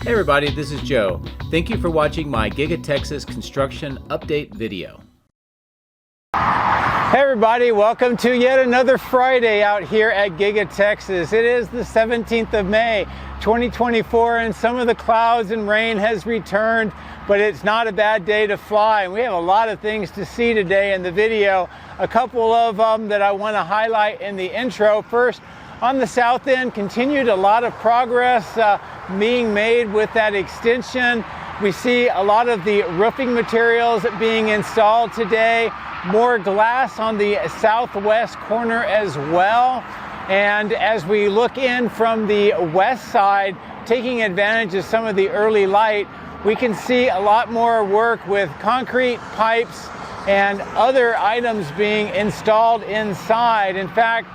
Hey everybody, this is Joe. Thank you for watching my Giga-Texas construction update video. Hey everybody, welcome to yet another Friday out here at Giga-Texas. It is the 17th of May, 2024, and some of the clouds and rain has returned, but it's not a bad day to fly. And we have a lot of things to see today in the video. A couple of them that I want to highlight in the intro. First, on the south end, continued a lot of progress being made with that extension. We see a lot of the roofing materials being installed today. More glass on the southwest corner as well. And as we look in from the west side, taking advantage of some of the early light, we can see a lot more work with concrete pipes and other items being installed inside. In fact,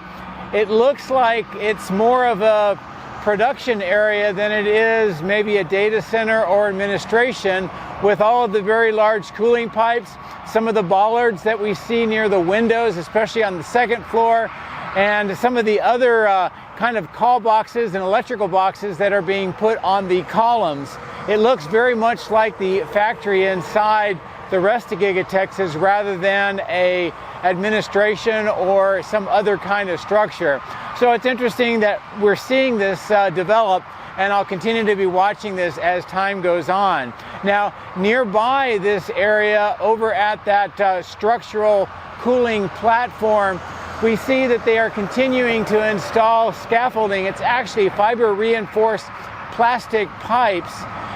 it looks like it's more of a production area than it is maybe a data center or administration, with all of the very large cooling pipes, some of the bollards that we see near the windows, especially on the second floor, and some of the other kind of call boxes and electrical boxes that are being put on the columns. It looks very much like the factory inside the rest of Giga-Texas rather than a administration or some other kind of structure. So it's interesting that we're seeing this develop, and I'll continue to be watching this as time goes on. Now, nearby this area, over at that structural cooling platform, we see that they are continuing to install scaffolding. It's actually fiber reinforced plastic pipes.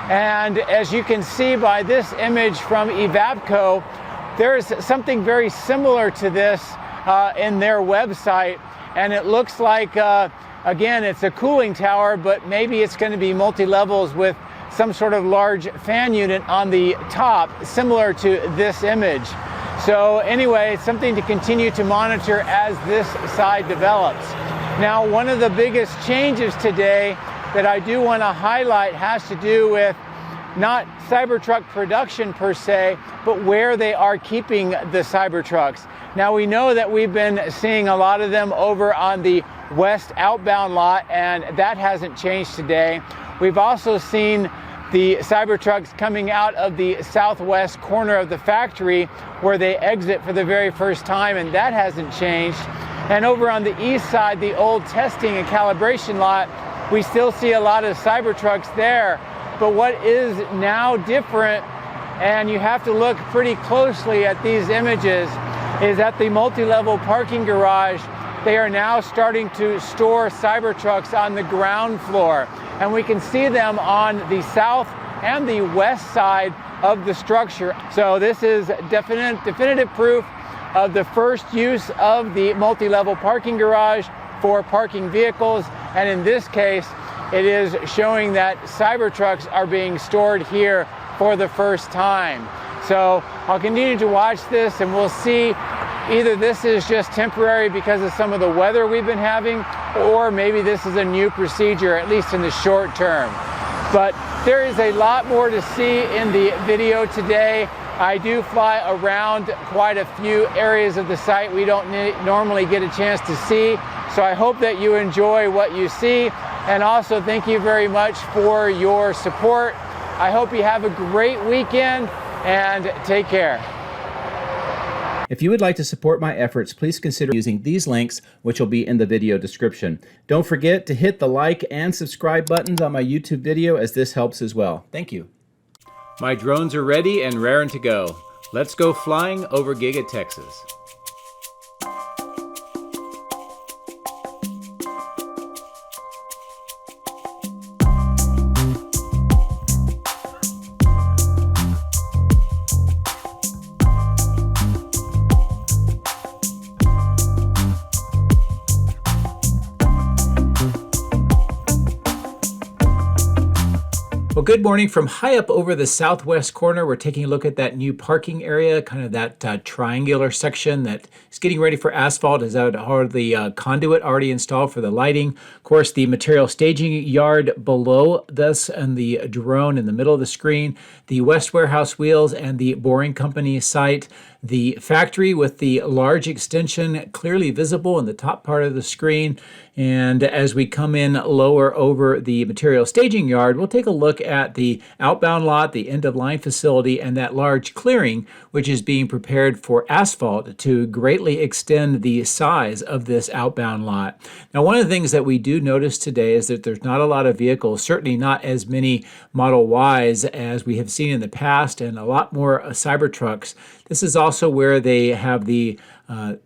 And as you can see by this image from Evapco, there's something very similar to this in their website. And it looks like, again, it's a cooling tower, but maybe it's going to be multi-levels with some sort of large fan unit on the top, similar to this image. So anyway, it's something to continue to monitor as this side develops. Now, one of the biggest changes today that I do want to highlight has to do with not Cybertruck production per se, but where they are keeping the Cybertrucks. Now, we know that we've been seeing a lot of them over on the west outbound lot, and that hasn't changed today. We've also seen the Cybertrucks coming out of the southwest corner of the factory where they exit for the very first time, and that hasn't changed. And over on the east side, the old testing and calibration lot, we still see a lot of Cybertrucks there. But what is now different, and you have to look pretty closely at these images, is at the multi-level parking garage, they are now starting to store Cybertrucks on the ground floor. And we can see them on the south and the west side of the structure. So this is definitive proof of the first use of the multi-level parking garage for parking vehicles. And in this case, it is showing that Cybertrucks are being stored here for the first time. So I'll continue to watch this, and we'll see either this is just temporary because of some of the weather we've been having, or maybe this is a new procedure, at least in the short term. But there is a lot more to see in the video today. I do fly around quite a few areas of the site we don't normally get a chance to see. So I hope that you enjoy what you see. And also, thank you very much for your support. I hope you have a great weekend, and take care. If you would like to support my efforts, please consider using these links, which will be in the video description. Don't forget to hit the like and subscribe buttons on my YouTube video, as this helps as well. Thank you. My drones are ready and raring to go. Let's go flying over Giga-Texas. Well, good morning from high up over the southwest corner. We're taking a look at that new parking area, kind of that triangular section that is getting ready for asphalt. Is out the conduit already installed for the lighting. Of course, the material staging yard below this, and the drone in the middle of the screen, the West Warehouse wheels and the boring company site. the factory with the large extension clearly visible in the top part of the screen. And as we come in lower over the material staging yard, we'll take a look at the outbound lot, the end-of-line facility, and that large clearing, which is being prepared for asphalt to greatly extend the size of this outbound lot. Now, one of the things that we do notice today is that there's not a lot of vehicles, certainly not as many Model Ys as we have seen in the past, and a lot more Cybertrucks. This is also where they have the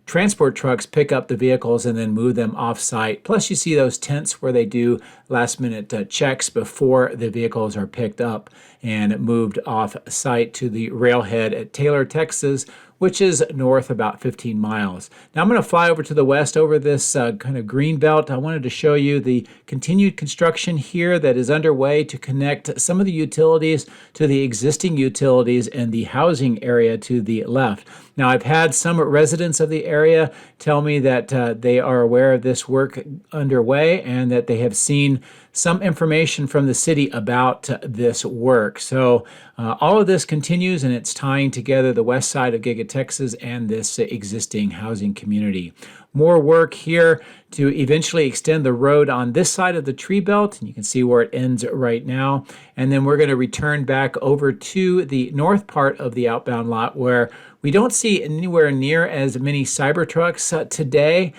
transport trucks pick up the vehicles and then move them off-site. Plus, you see those tents where they do last-minute checks before the vehicles are picked up and moved off-site to the railhead at Taylor, Texas, which is north about 15 miles. Now I'm going to fly over to the west over this kind of green belt. I wanted to show you the continued construction here that is underway to connect some of the utilities to the existing utilities and the housing area to the left. Now, I've had some residents of the area tell me that they are aware of this work underway and that they have seen some information from the city about this work. So all of this continues, and it's tying together the west side of Giga-Texas and this existing housing community. More work here to eventually extend the road on this side of the tree belt, and you can see where it ends right now. And then we're going to return back over to the north part of the outbound lot where we don't see anywhere near as many Cybertrucks today.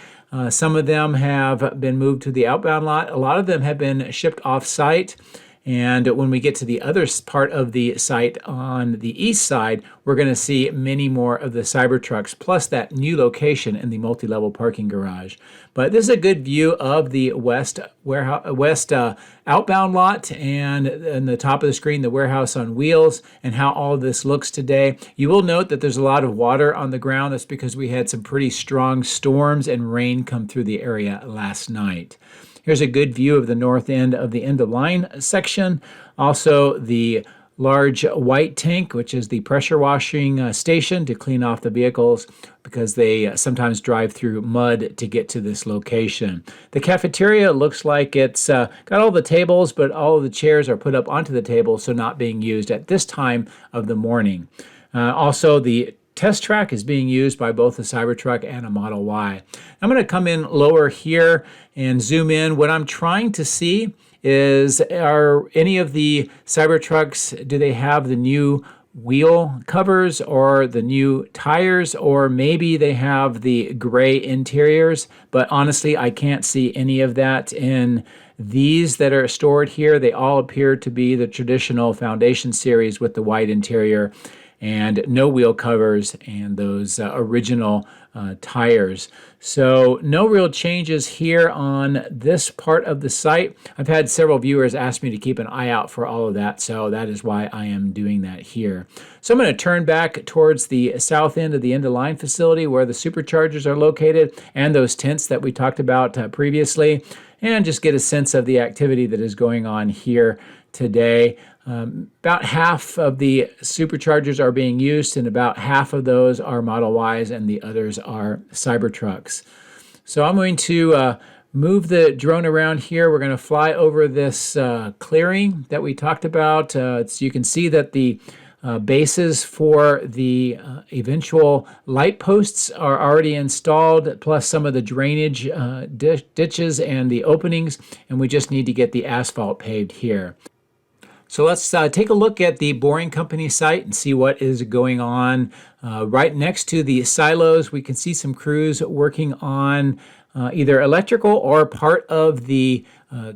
Some of them have been moved to the outbound lot. A lot of them have been shipped off-site. And when we get to the other part of the site on the east side, we're going to see many more of the Cybertrucks, plus that new location in the multi-level parking garage. But this is a good view of the west outbound lot, and in the top of the screen, the warehouse on wheels, and how all of this looks today. You will note that there's a lot of water on the ground. That's because we had some pretty strong storms and rain come through the area last night. Here's a good view of the north end of the end-of-line section. Also, the large white tank, which is the pressure washing station to clean off the vehicles because they sometimes drive through mud to get to this location. The cafeteria looks like it's got all the tables, but all of the chairs are put up onto the table, so not being used at this time of the morning. Also, the test track is being used by both a Cybertruck and a Model Y. I'm going to come in lower here and zoom in. What I'm trying to see is, are any of the Cybertrucks, do they have the new wheel covers or the new tires, or maybe they have the gray interiors? But honestly, I can't see any of that in these that are stored here. They all appear to be the traditional Foundation series with the white interior and no wheel covers and those original tires. So no real changes here on this part of the site. I've had several viewers ask me to keep an eye out for all of that, so that is why I am doing that here. So I'm going to turn back towards the south end of the end-of-line facility where the superchargers are located and those tents that we talked about previously, and just get a sense of the activity that is going on here today. About half of the superchargers are being used, and about half of those are Model Ys, and the others are Cybertrucks. So I'm going to move the drone around here. We're going to fly over this clearing that we talked about. So you can see that the bases for the eventual light posts are already installed, plus some of the drainage ditches and the openings, and we just need to get the asphalt paved here. So let's take a look at the Boring Company site and see what is going on. Right next to the silos, we can see some crews working on either electrical or part of the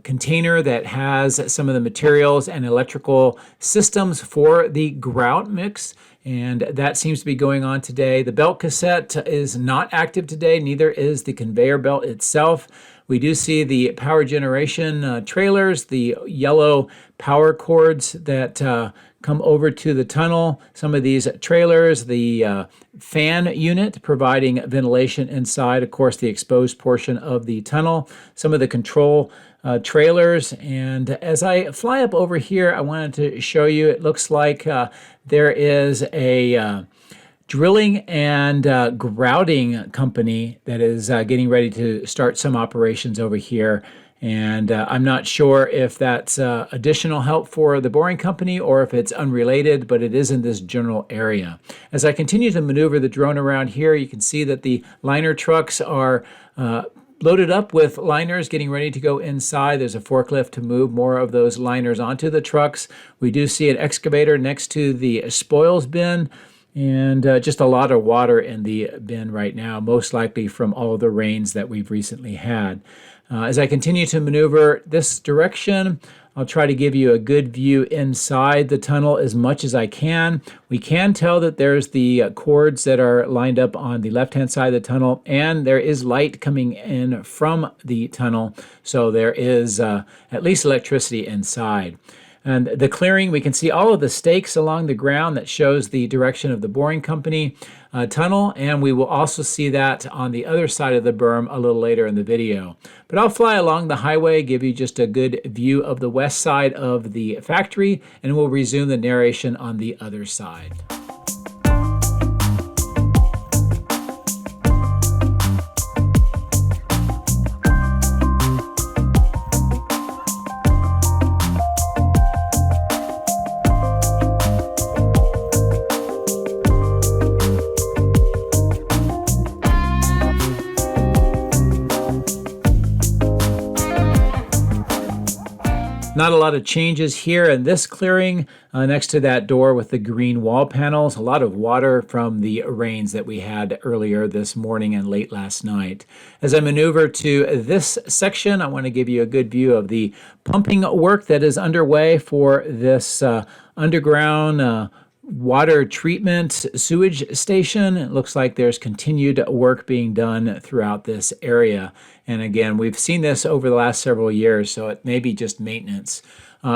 container that has some of the materials and electrical systems for the grout mix. And that seems to be going on today. The belt cassette is not active today, neither is the conveyor belt itself. We do see the power generation trailers, the yellow power cords that come over to the tunnel. Some of these trailers, the fan unit providing ventilation inside, of course, the exposed portion of the tunnel, some of the control trailers. And as I fly up over here, I wanted to show you, it looks like there is a drilling and grouting company that is getting ready to start some operations over here. And I'm not sure if that's additional help for the boring company or if it's unrelated, but it is in this general area. As I continue to maneuver the drone around here, you can see that the liner trucks are loaded up with liners getting ready to go inside. There's a forklift to move more of those liners onto the trucks. We do see an excavator next to the spoils bin, and just a lot of water in the bin right now, most likely from all the rains that we've recently had. As I continue to maneuver this direction, I'll try to give you a good view inside the tunnel as much as I can. We can tell that there's the cords that are lined up on the left-hand side of the tunnel, and there is light coming in from the tunnel, so there is at least electricity inside. And the clearing, we can see all of the stakes along the ground that shows the direction of the boring company tunnel, and we will also see that on the other side of the berm a little later in the video. But I'll fly along the highway, give you just a good view of the west side of the factory, and we'll resume the narration on the other side. Not a lot of changes here in this clearing next to that door with the green wall panels. A lot of water from the rains that we had earlier this morning and late last night. As I maneuver to this section, I want to give you a good view of the pumping work that is underway for this underground water treatment sewage station. It looks like there's continued work being done throughout this area. And again, we've seen this over the last several years, so it may be just maintenance.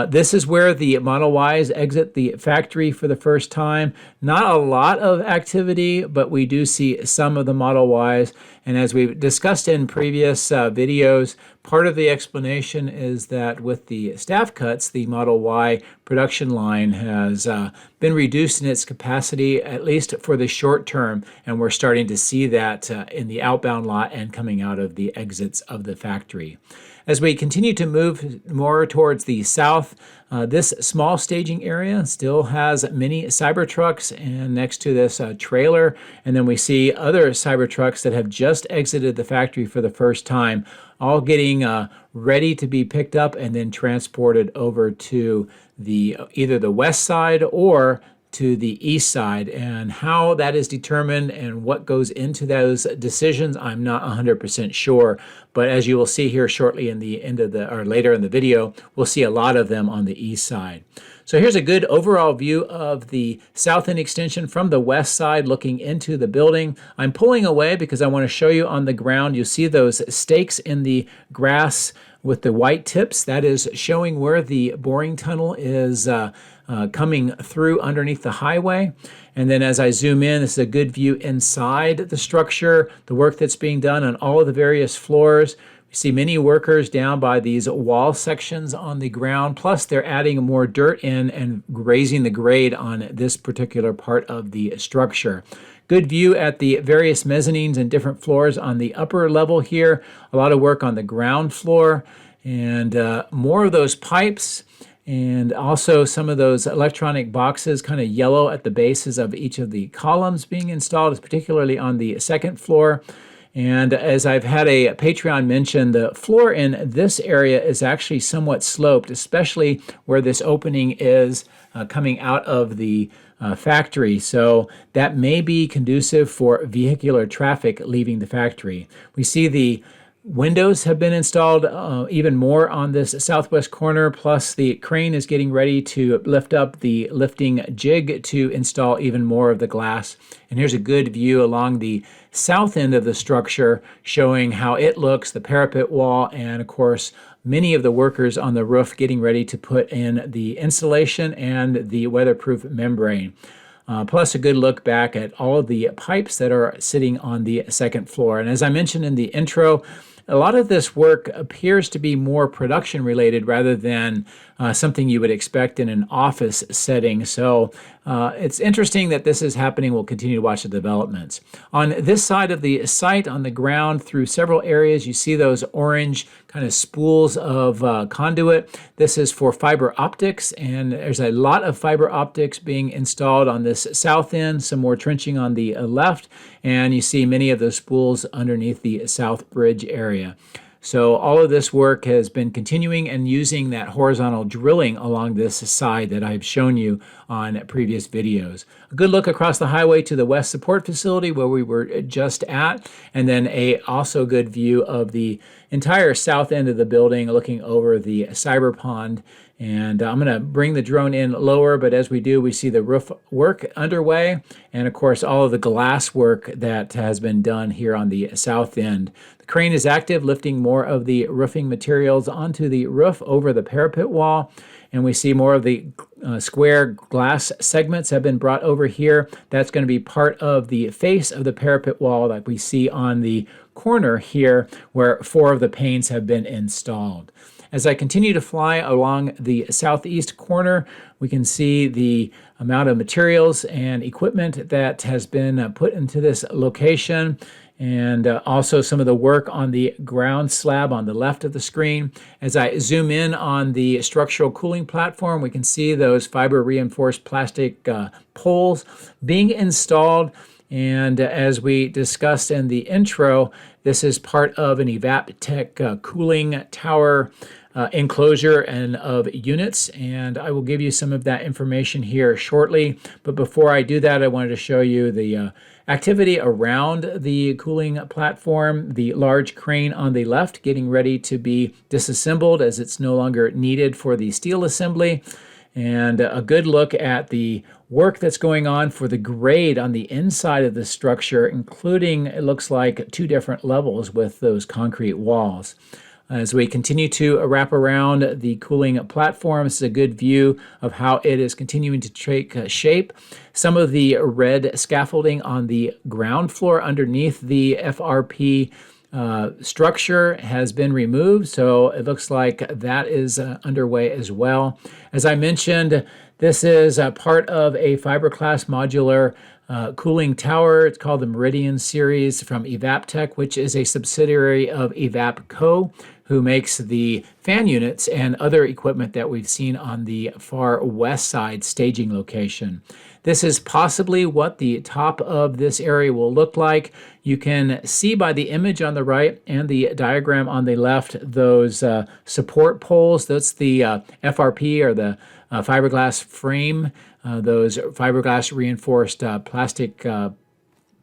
This is where the Model Ys exit the factory for the first time. Not a lot of activity, but we do see some of the Model Ys. And as we've discussed in previous videos, part of the explanation is that with the staff cuts, the Model Y production line has been reduced in its capacity, at least for the short term, and we're starting to see that in the outbound lot and coming out of the exits of the factory. As we continue to move more towards the south, this small staging area still has many Cybertrucks and next to this trailer, and then we see other Cybertrucks that have just exited the factory for the first time, all getting ready to be picked up and then transported over to the either the west side or to the east side. And how that is determined and what goes into those decisions, I'm not 100% sure. But as you will see here shortly in the end of the, or later in the video, we'll see a lot of them on the east side. So here's a good overall view of the south end extension from the west side looking into the building. I'm pulling away because I want to show you on the ground. You see those stakes in the grass with the white tips. That is showing where the boring tunnel is coming through underneath the highway. And then as I zoom in, this is a good view inside the structure, the work that's being done on all of the various floors. We see many workers down by these wall sections on the ground, plus they're adding more dirt in and raising the grade on this particular part of the structure. Good view at the various mezzanines and different floors on the upper level here. A lot of work on the ground floor and more of those pipes and also some of those electronic boxes, kind of yellow at the bases of each of the columns being installed, particularly on the second floor. And as I've had a Patreon mention, the floor in this area is actually somewhat sloped, especially where this opening is coming out of the factory. So that may be conducive for vehicular traffic leaving the factory. We see the windows have been installed even more on this southwest corner, plus the crane is getting ready to lift up the lifting jig to install even more of the glass. And here's a good view along the south end of the structure showing how it looks, the parapet wall, and of course many of the workers on the roof getting ready to put in the insulation and the weatherproof membrane. Plus a good look back at all of the pipes that are sitting on the second floor. And as I mentioned in the intro, a lot of this work appears to be more production related rather than something you would expect in an office setting. So it's interesting that this is happening. We'll continue to watch the developments. On this side of the site, on the ground, through several areas, you see those orange kind of spools of conduit. This is for fiber optics, and there's a lot of fiber optics being installed on this south end, some more trenching on the left, and you see many of those spools underneath the south bridge area. So all of this work has been continuing and using that horizontal drilling along this side that I've shown you on previous videos. A good look across the highway to the west support facility where we were just at, and then a also good view of the entire south end of the building looking over the cyber pond. And I'm going to bring the drone in lower, but as we do, we see the roof work underway, and of course all of the glass work that has been done here on the south end. The crane is active, lifting more of the roofing materials onto the roof over the parapet wall, and we see more of the square glass segments have been brought over here. That's going to be part of the face of the parapet wall that we see on the corner here, where 4 of the panes have been installed. As I continue to fly along the southeast corner, we can see the amount of materials and equipment that has been put into this location, and also some of the work on the ground slab on the left of the screen. As I zoom in on the structural cooling platform, we can see those fiber reinforced plastic poles being installed. And as we discussed in the intro, this is part of an EvapTech cooling tower enclosure and of units, and I will give you some of that information here shortly. But before I do that, I wanted to show you the activity around the cooling platform, the large crane on the left getting ready to be disassembled as it's no longer needed for the steel assembly, and a good look at the work that's going on for the grade on the inside of the structure, including, it looks like, 2 different levels with those concrete walls. As we continue to wrap around the cooling platform, this is a good view of how it is continuing to take shape. Some of the red scaffolding on the ground floor underneath the FRP structure has been removed, so it looks like that is underway as well. As I mentioned, this is a part of a fiberglass modular cooling tower. It's called the Meridian series from EvapTech, which is a subsidiary of EvapCo, who makes the fan units and other equipment that we've seen on the far west side staging location. This is possibly what the top of this area will look like. You can see by the image on the right and the diagram on the left those support poles. That's the FRP, or the fiberglass frame, those fiberglass reinforced plastic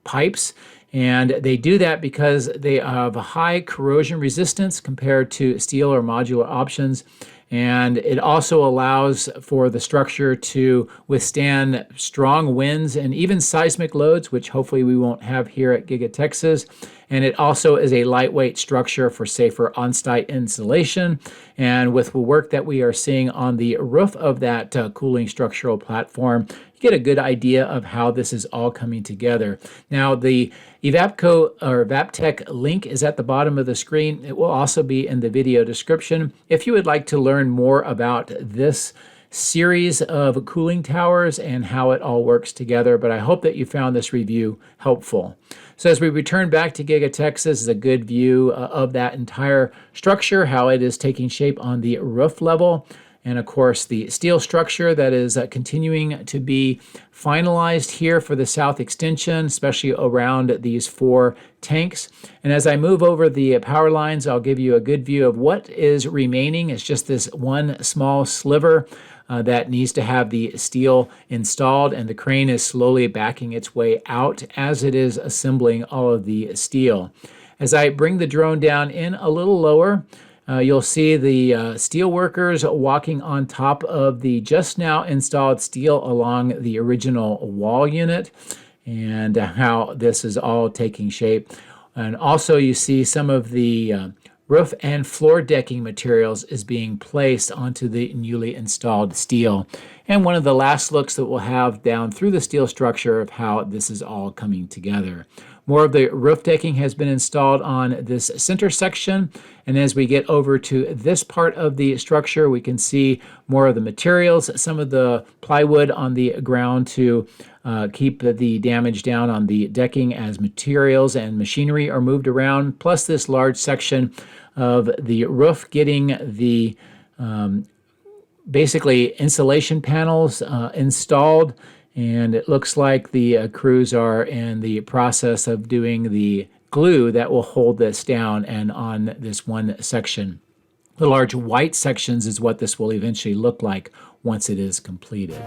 pipes. And they do that because they have a high corrosion resistance compared to steel or modular options. And it also allows for the structure to withstand strong winds and even seismic loads, which hopefully we won't have here at Giga-Texas. And it also is a lightweight structure for safer on-site installation. And with the work that we are seeing on the roof of that cooling structural platform, you get a good idea of how this is all coming together. Now, the EvapCo or EvapTech link is at the bottom of the screen. It will also be in the video description. If you would like to learn more about this series of cooling towers and how it all works together, but I hope that you found this review helpful. So as we return back to Giga-Texas, is a good view of that entire structure, how it is taking shape on the roof level. And of course, the steel structure that is continuing to be finalized here for the south extension, especially around these 4 tanks. And as I move over the power lines, I'll give you a good view of what is remaining. It's just this one small sliver that needs to have the steel installed, and the crane is slowly backing its way out as it is assembling all of the steel. As I bring the drone down in a little lower, you'll see the steel workers walking on top of the just now installed steel along the original wall unit, and how this is all taking shape. And also you see some of the roof and floor decking materials is being placed onto the newly installed steel. And one of the last looks that we'll have down through the steel structure of how this is all coming together. More of the roof decking has been installed on this center section, and as we get over to this part of the structure, we can see more of the materials, some of the plywood on the ground to keep the damage down on the decking as materials and machinery are moved around, plus this large section of the roof getting the basically insulation panels installed, and it looks like the crews are in the process of doing the glue that will hold this down and on this one section. The large white sections is what this will eventually look like once it is completed.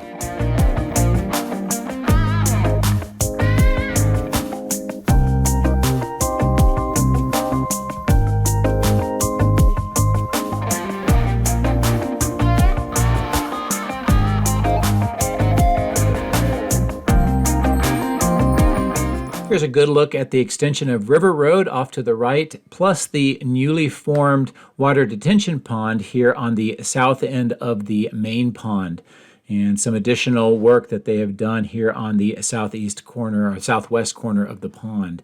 Here's a good look at the extension of River Road off to the right, plus the newly formed water detention pond here on the south end of the main pond, and some additional work that they have done here on the southeast corner or southwest corner of the pond.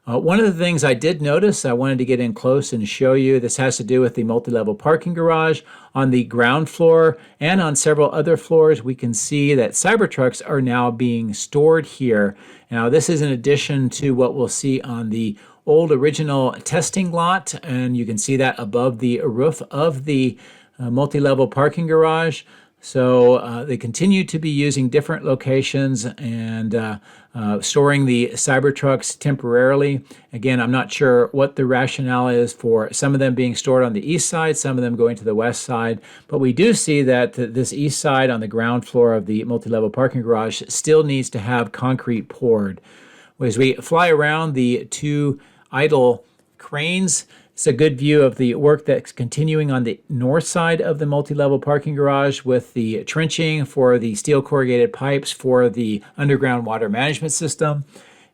One of the things I did notice, I wanted to get in close and show you, this has to do with the multi-level parking garage. On the ground floor and on several other floors, we can see that Cybertrucks are now being stored here. Now, this is in addition to what we'll see on the old original testing lot, and you can see that above the roof of the multi-level parking garage. So they continue to be using different locations and storing the Cybertrucks temporarily. Again, I'm not sure what the rationale is for some of them being stored on the east side, some of them going to the west side, but we do see that this east side on the ground floor of the multi-level parking garage still needs to have concrete poured. As we fly around the two idle cranes, it's a good view of the work that's continuing on the north side of the multi-level parking garage with the trenching for the steel corrugated pipes for the underground water management system.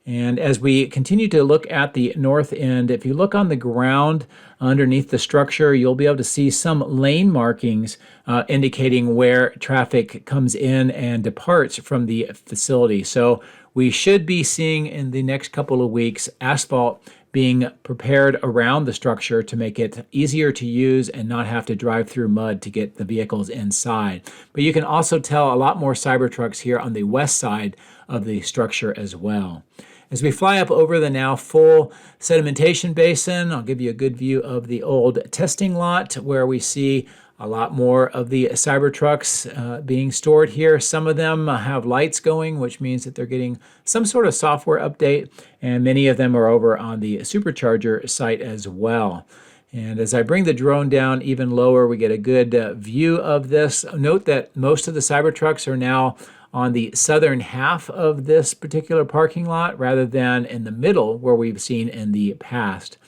And as we continue to look at the north end, if you look on the ground underneath the structure, you'll be able to see some lane markings indicating where traffic comes in and departs from the facility. So we should be seeing in the next couple of weeks asphalt being prepared around the structure to make it easier to use and not have to drive through mud to get the vehicles inside. But you can also tell a lot more Cybertrucks here on the west side of the structure as well. As we fly up over the now full sedimentation basin, I'll give you a good view of the old testing lot where we see a lot more of the Cybertrucks being stored here. Some of them have lights going, which means that they're getting some sort of software update, and many of them are over on the supercharger site as well. And as I bring the drone down even lower, we get a good view of this. Note that most of the Cybertrucks are now on the southern half of this particular parking lot rather than in the middle where we've seen in the past.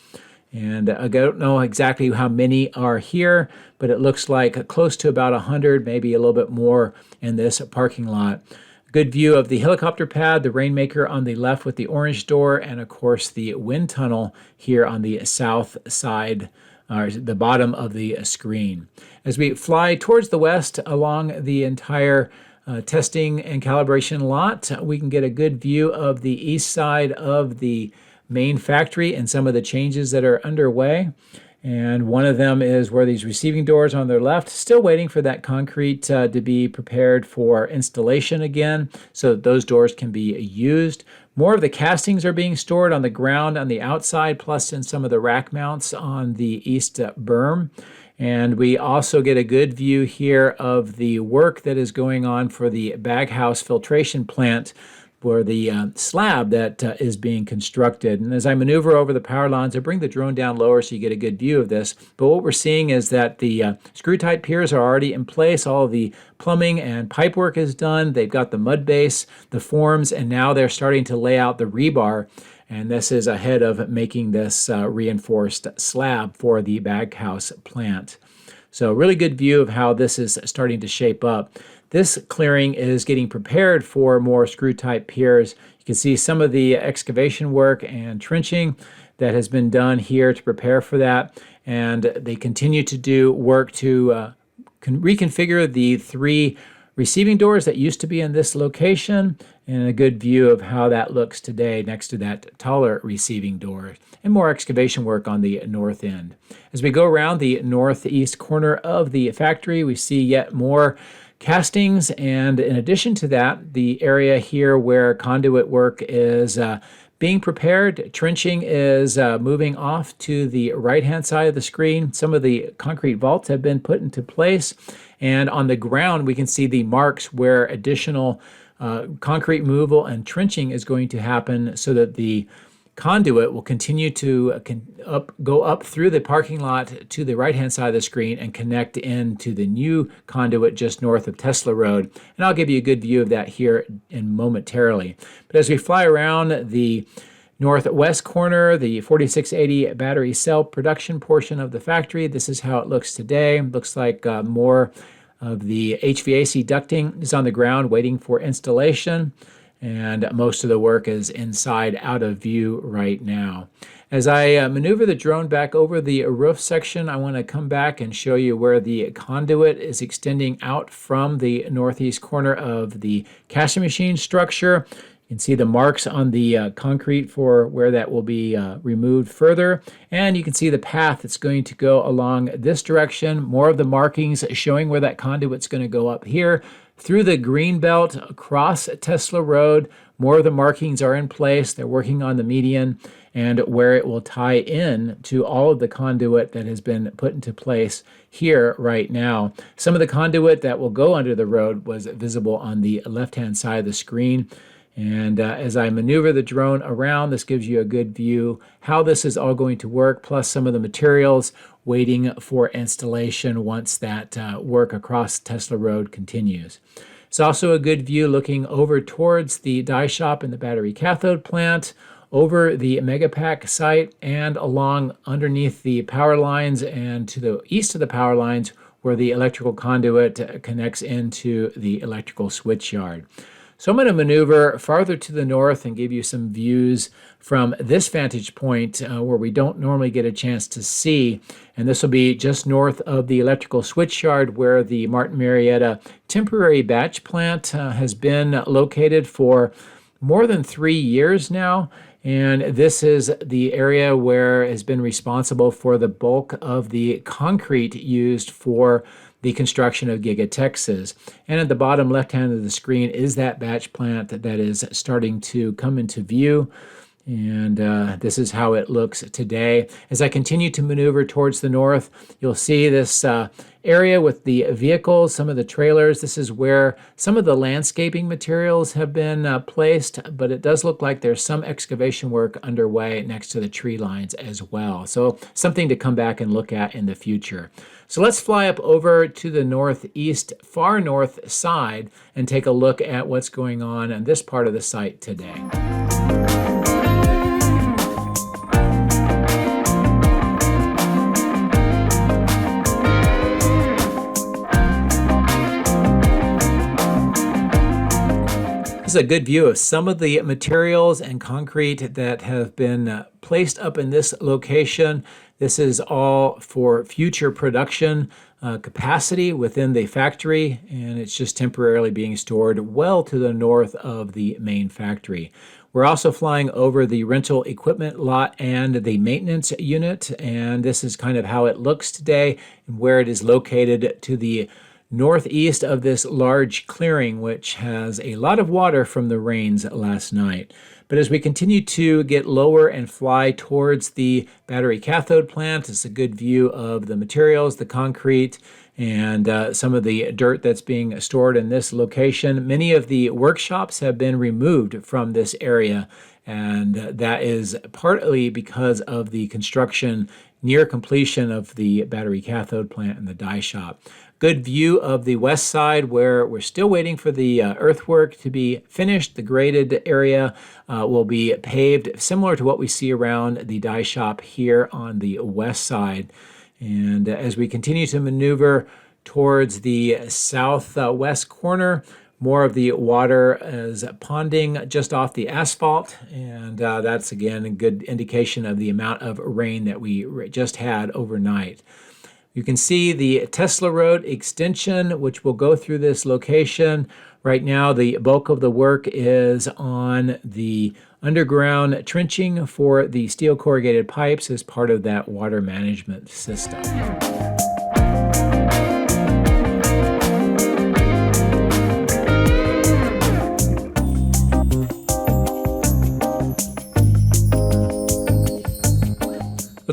And I don't know exactly how many are here, but it looks like close to about 100, maybe a little bit more in this parking lot. Good view of the helicopter pad, the Rainmaker on the left with the orange door, and of course the wind tunnel here on the south side, or the bottom of the screen. As we fly towards the west along the entire testing and calibration lot, we can get a good view of the east side of the main factory and some of the changes that are underway. And one of them is where these receiving doors on their left, still waiting for that concrete to be prepared for installation again so that those doors can be used. More of the castings are being stored on the ground on the outside, plus in some of the rack mounts on the east berm. And we also get a good view here of the work that is going on for the baghouse filtration plant for the slab that is being constructed. And as I maneuver over the power lines, I bring the drone down lower so you get a good view of this. But what we're seeing is that the screw-type piers are already in place. All of the plumbing and pipe work is done. They've got the mud base, the forms, and now they're starting to lay out the rebar. And this is ahead of making this reinforced slab for the baghouse plant. So really good view of how this is starting to shape up. This clearing is getting prepared for more screw-type piers. You can see some of the excavation work and trenching that has been done here to prepare for that. And they continue to do work to reconfigure the three receiving doors that used to be in this location, and a good view of how that looks today next to that taller receiving door, and more excavation work on the north end. As we go around the northeast corner of the factory, we see yet more castings, and in addition to that, the area here where conduit work is being prepared. Trenching is moving off to the right-hand side of the screen. Some of the concrete vaults have been put into place. And on the ground, we can see the marks where additional concrete removal and trenching is going to happen so that the conduit will continue to go up through the parking lot to the right-hand side of the screen and connect into the new conduit just north of Tesla Road. And I'll give you a good view of that here momentarily. But as we fly around the northwest corner, the 4680 battery cell production portion of the factory, this is how it looks today. Looks like more of the HVAC ducting is on the ground waiting for installation. And most of the work is inside, out of view right now. As I maneuver the drone back over the roof section, I want to come back and show you where the conduit is extending out from the northeast corner of the casting machine structure. You can see the marks on the concrete for where that will be removed further. And you can see the path that's going to go along this direction. More of the markings showing where that conduit's going to go up here. Through the green belt across Tesla Road, more of the markings are in place. They're working on the median and where it will tie in to all of the conduit that has been put into place here right now. Some of the conduit that will go under the road was visible on the left-hand side of the screen. And as I maneuver the drone around, this gives you a good view how this is all going to work, plus some of the materials waiting for installation once that work across Tesla Road continues. It's also a good view looking over towards the die shop and the battery cathode plant, over the Megapack site, and along underneath the power lines and to the east of the power lines where the electrical conduit connects into the electrical switch yard. So I'm going to maneuver farther to the north and give you some views from this vantage point where we don't normally get a chance to see. And this will be just north of the electrical switch yard where the Martin Marietta temporary batch plant has been located for more than 3 years now. And this is the area where has been responsible for the bulk of the concrete used for the construction of Giga-Texas. And at the bottom left-hand of the screen is that batch plant that is starting to come into view. And this is how it looks today. As I continue to maneuver towards the north, you'll see this area with the vehicles, some of the trailers. This is where some of the landscaping materials have been placed, but it does look like there's some excavation work underway next to the tree lines as well. So something to come back and look at in the future. So let's fly up over to the northeast, far north side, and take a look at what's going on in this part of the site today. This is a good view of some of the materials and concrete that have been placed up in this location. This is all for future production capacity within the factory, and it's just temporarily being stored well to the north of the main factory. We're also flying over the rental equipment lot and the maintenance unit, and this is kind of how it looks today and where it is located to the northeast of this large clearing, which has a lot of water from the rains last night. But as we continue to get lower and fly towards the battery cathode plant, it's a good view of the materials, the concrete, and some of the dirt that's being stored in this location. Many of the workshops have been removed from this area, and that is partly because of the construction near completion of the battery cathode plant and the die shop. Good view of the west side where we're still waiting for the earthwork to be finished. The graded area will be paved similar to what we see around the die shop here on the west side. And as we continue to maneuver towards the southwest corner, more of the water is ponding just off the asphalt, and that's again a good indication of the amount of rain that we just had overnight. You can see the Tesla Road extension, which will go through this location. Right now, the bulk of the work is on the underground trenching for the steel corrugated pipes as part of that water management system.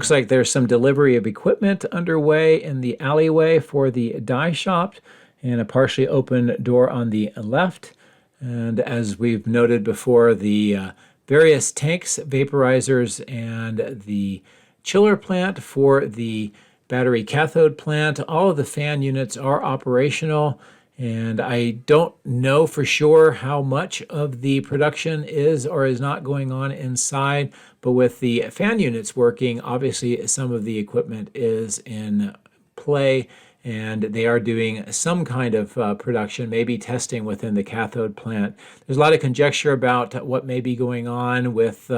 Looks like there's some delivery of equipment underway in the alleyway for the die shop, and a partially open door on the left. And as we've noted before, the various tanks, vaporizers, and the chiller plant for the battery cathode plant, all of the fan units are operational. And I don't know for sure how much of the production is or is not going on inside, but with the fan units working, obviously some of the equipment is in play, and they are doing some kind of production, maybe testing within the cathode plant. There's a lot of conjecture about what may be going on with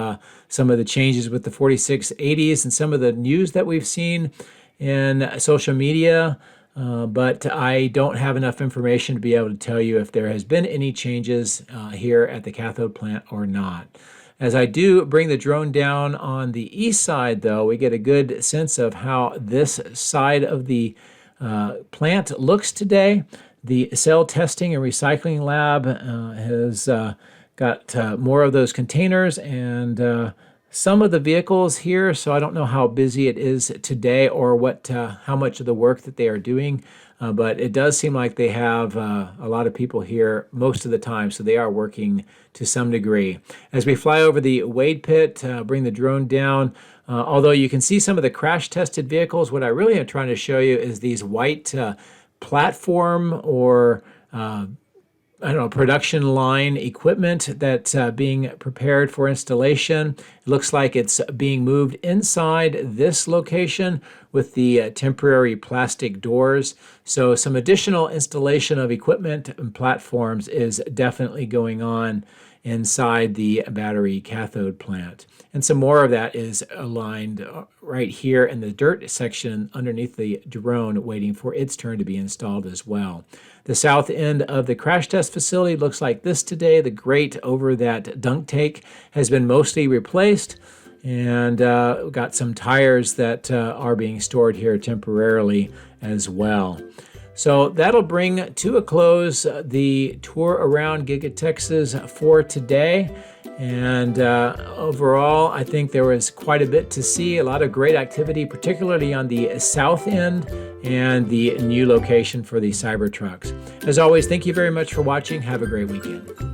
some of the changes with the 4680s and some of the news that we've seen in social media. But I don't have enough information to be able to tell you if there has been any changes here at the cathode plant or not. As I do bring the drone down on the east side, though, we get a good sense of how this side of the plant looks today. The cell testing and recycling lab has got more of those containers and some of the vehicles here, so I don't know how busy it is today or how much of the work that they are doing, but it does seem like they have a lot of people here most of the time, so they are working to some degree. As we fly over the Wade pit, bring the drone down, although you can see some of the crash-tested vehicles, what I really am trying to show you is these white platform or I don't know, production line equipment that's being prepared for installation. It looks like it's being moved inside this location with the temporary plastic doors. So some additional installation of equipment and platforms is definitely going on inside the battery cathode plant. And some more of that is aligned right here in the dirt section underneath the drone, waiting for its turn to be installed as well. The south end of the crash test facility looks like this today. The grate over that dunk tank has been mostly replaced, and we've got some tires that are being stored here temporarily as well. So that'll bring to a close the tour around Giga-Texas for today. And overall, I think there was quite a bit to see, a lot of great activity, particularly on the south end and the new location for the Cybertrucks. As always, thank you very much for watching. Have a great weekend.